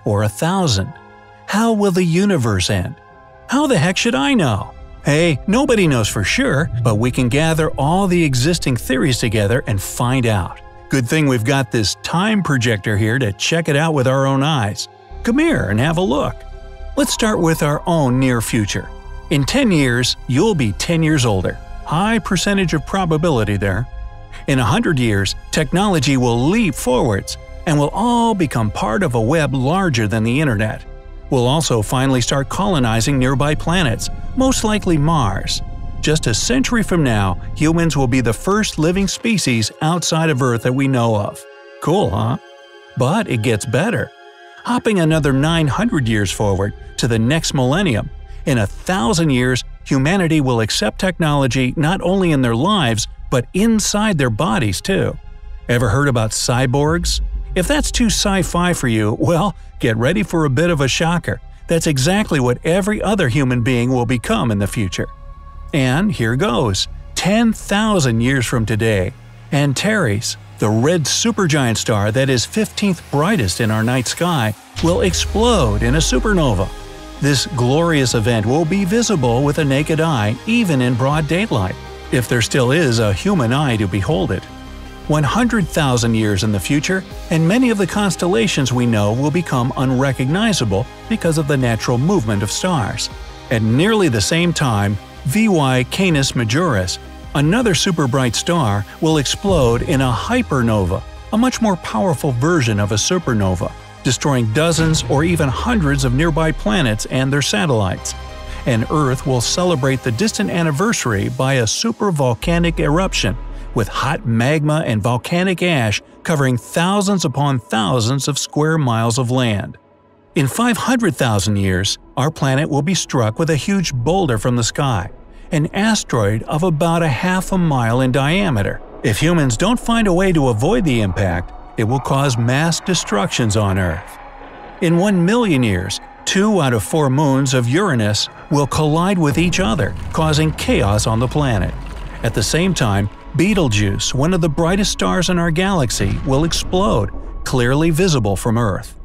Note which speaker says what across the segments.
Speaker 1: or 1,000? How will the universe end? How the heck should I know? Hey, nobody knows for sure, but we can gather all the existing theories together and find out. Good thing we've got this time projector here to check it out with our own eyes. Come here and have a look. Let's start with our own near future. In 10 years, you'll be 10 years older. High percentage of probability there. In 100 years, technology will leap forwards, and we'll all become part of a web larger than the internet. We'll also finally start colonizing nearby planets, most likely Mars. Just a century from now, humans will be the first living species outside of Earth that we know of. Cool, huh? But it gets better. Hopping another 900 years forward to the next millennium, in 1,000 years, humanity will accept technology not only in their lives, but inside their bodies too. Ever heard about cyborgs? If that's too sci-fi for you, well, get ready for a bit of a shocker. That's exactly what every other human being will become in the future. And here goes. 10,000 years from today, Antares, the red supergiant star that is 15th brightest in our night sky, will explode in a supernova. This glorious event will be visible with a naked eye even in broad daylight, if there still is a human eye to behold it. 100,000 years in the future, and many of the constellations we know will become unrecognizable because of the natural movement of stars. At nearly the same time, VY Canis Majoris, another super bright star, will explode in a hypernova, a much more powerful version of a supernova, destroying dozens or even hundreds of nearby planets and their satellites. And Earth will celebrate the distant anniversary by a supervolcanic eruption, with hot magma and volcanic ash covering thousands upon thousands of square miles of land. In 500,000 years, our planet will be struck with a huge boulder from the sky, an asteroid of about a half a mile in diameter. If humans don't find a way to avoid the impact, it will cause mass destructions on Earth. In 1 million years, 2 out of 4 moons of Uranus will collide with each other, causing chaos on the planet. At the same time, Betelgeuse, one of the brightest stars in our galaxy, will explode, clearly visible from Earth.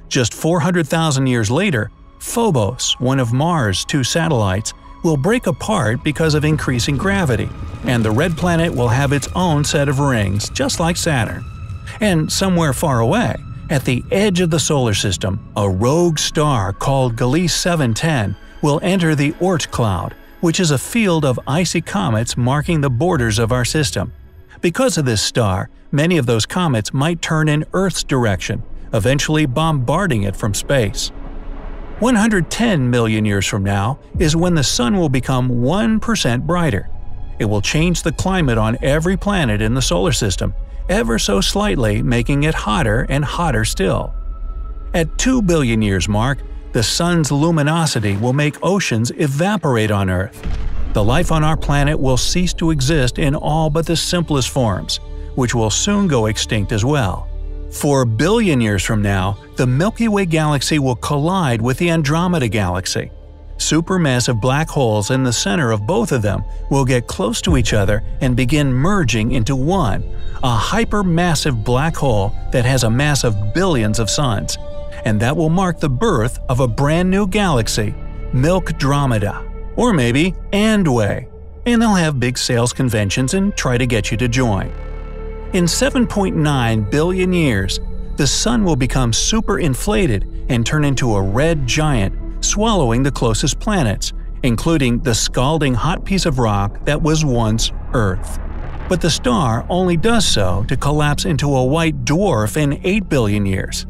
Speaker 1: Just 400,000 years later, Phobos, one of Mars' 2 satellites, will break apart because of increasing gravity, and the red planet will have its own set of rings, just like Saturn. And somewhere far away, at the edge of the solar system, a rogue star called Gliese 710 will enter the Oort cloud, which is a field of icy comets marking the borders of our system. Because of this star, many of those comets might turn in Earth's direction, eventually bombarding it from space. 110 million years from now is when the Sun will become 1% brighter. It will change the climate on every planet in the solar system, ever so slightly, making it hotter and hotter still. At 2 billion years mark, the Sun's luminosity will make oceans evaporate on Earth. The life on our planet will cease to exist in all but the simplest forms, which will soon go extinct as well. 4 billion years from now, the Milky Way galaxy will collide with the Andromeda galaxy. Supermassive black holes in the center of both of them will get close to each other and begin merging into one, a hypermassive black hole that has a mass of billions of suns. And that will mark the birth of a brand new galaxy, Milkdromeda, or maybe Andway, and they'll have big sales conventions and try to get you to join. In 7.9 billion years, the Sun will become superinflated and turn into a red giant, swallowing the closest planets, including the scalding hot piece of rock that was once Earth. But the star only does so to collapse into a white dwarf in 8 billion years.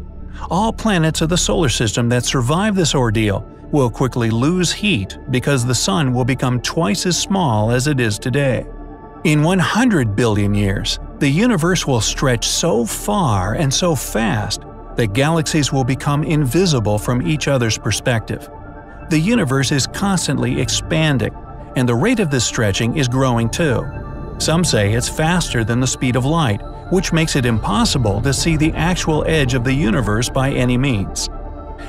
Speaker 1: All planets of the solar system that survive this ordeal will quickly lose heat because the Sun will become twice as small as it is today. In 100 billion years, the universe will stretch so far and so fast that galaxies will become invisible from each other's perspective. The universe is constantly expanding, and the rate of this stretching is growing too. Some say it's faster than the speed of light, which makes it impossible to see the actual edge of the universe by any means.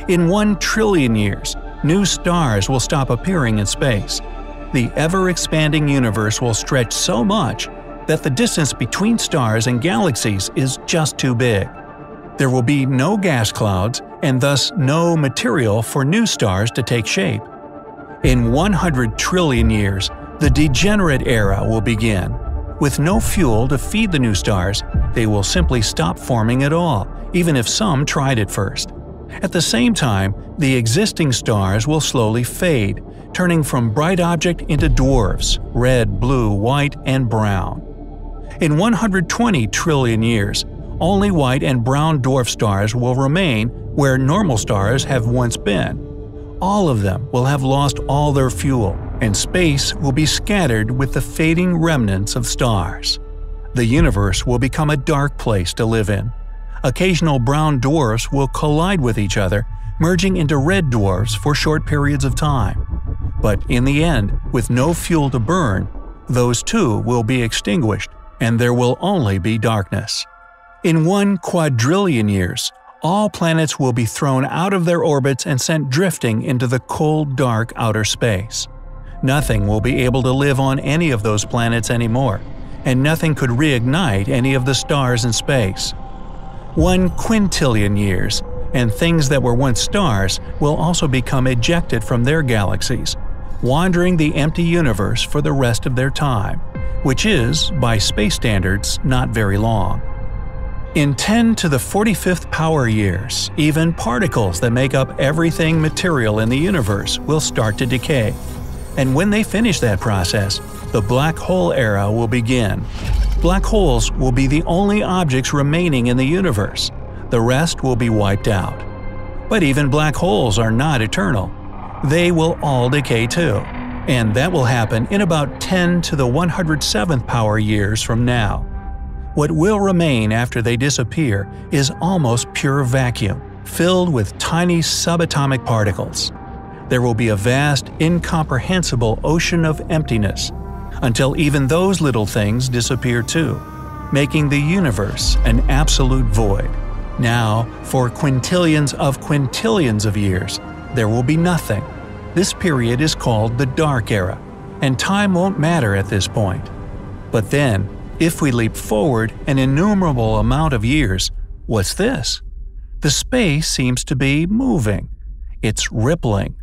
Speaker 1: In 1 trillion years, new stars will stop appearing in space. The ever-expanding universe will stretch so much that the distance between stars and galaxies is just too big. There will be no gas clouds, and thus no material for new stars to take shape. In 100 trillion years, the degenerate era will begin. With no fuel to feed the new stars, they will simply stop forming at all, even if some tried at first. At the same time, the existing stars will slowly fade, turning from bright object into dwarfs, red, blue, white, and brown. In 120 trillion years, only white and brown dwarf stars will remain where normal stars have once been. All of them will have lost all their fuel, and space will be scattered with the fading remnants of stars. The universe will become a dark place to live in. Occasional brown dwarfs will collide with each other, merging into red dwarfs for short periods of time. But in the end, with no fuel to burn, those too will be extinguished, and there will only be darkness. In 1 quadrillion years, all planets will be thrown out of their orbits and sent drifting into the cold, dark outer space. Nothing will be able to live on any of those planets anymore, and nothing could reignite any of the stars in space. 1 quintillion years, and things that were once stars will also become ejected from their galaxies, wandering the empty universe for the rest of their time, which is, by space standards, not very long. In 10 to the 45th power years, even particles that make up everything material in the universe will start to decay. And when they finish that process, the black hole era will begin. Black holes will be the only objects remaining in the universe. The rest will be wiped out. But even black holes are not eternal. They will all decay too. And that will happen in about 10 to the 107th power years from now. What will remain after they disappear is almost pure vacuum, filled with tiny subatomic particles. There will be a vast, incomprehensible ocean of emptiness, until even those little things disappear too, making the universe an absolute void. Now, for quintillions of years, there will be nothing. This period is called the Dark Era, and time won't matter at this point. But then, if we leap forward an innumerable amount of years, what's this? The space seems to be moving. It's rippling.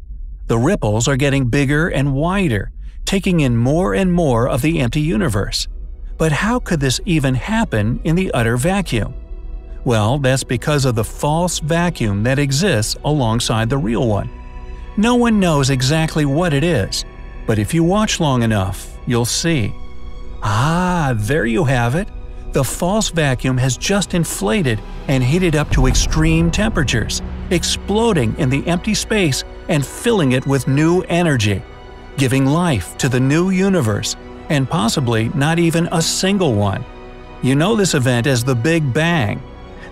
Speaker 1: The ripples are getting bigger and wider, taking in more and more of the empty universe. But how could this even happen in the utter vacuum? Well, that's because of the false vacuum that exists alongside the real one. No one knows exactly what it is, but if you watch long enough, you'll see. Ah, there you have it. The false vacuum has just inflated and heated up to extreme temperatures, exploding in the empty space and filling it with new energy, giving life to the new universe, and possibly not even a single one. You know this event as the Big Bang.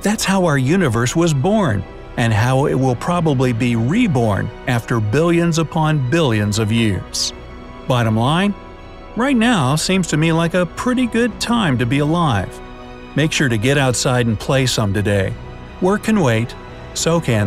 Speaker 1: That's how our universe was born, and how it will probably be reborn after billions upon billions of years. Bottom line? Right now seems to me like a pretty good time to be alive. Make sure to get outside and play some today. Work can wait, so can the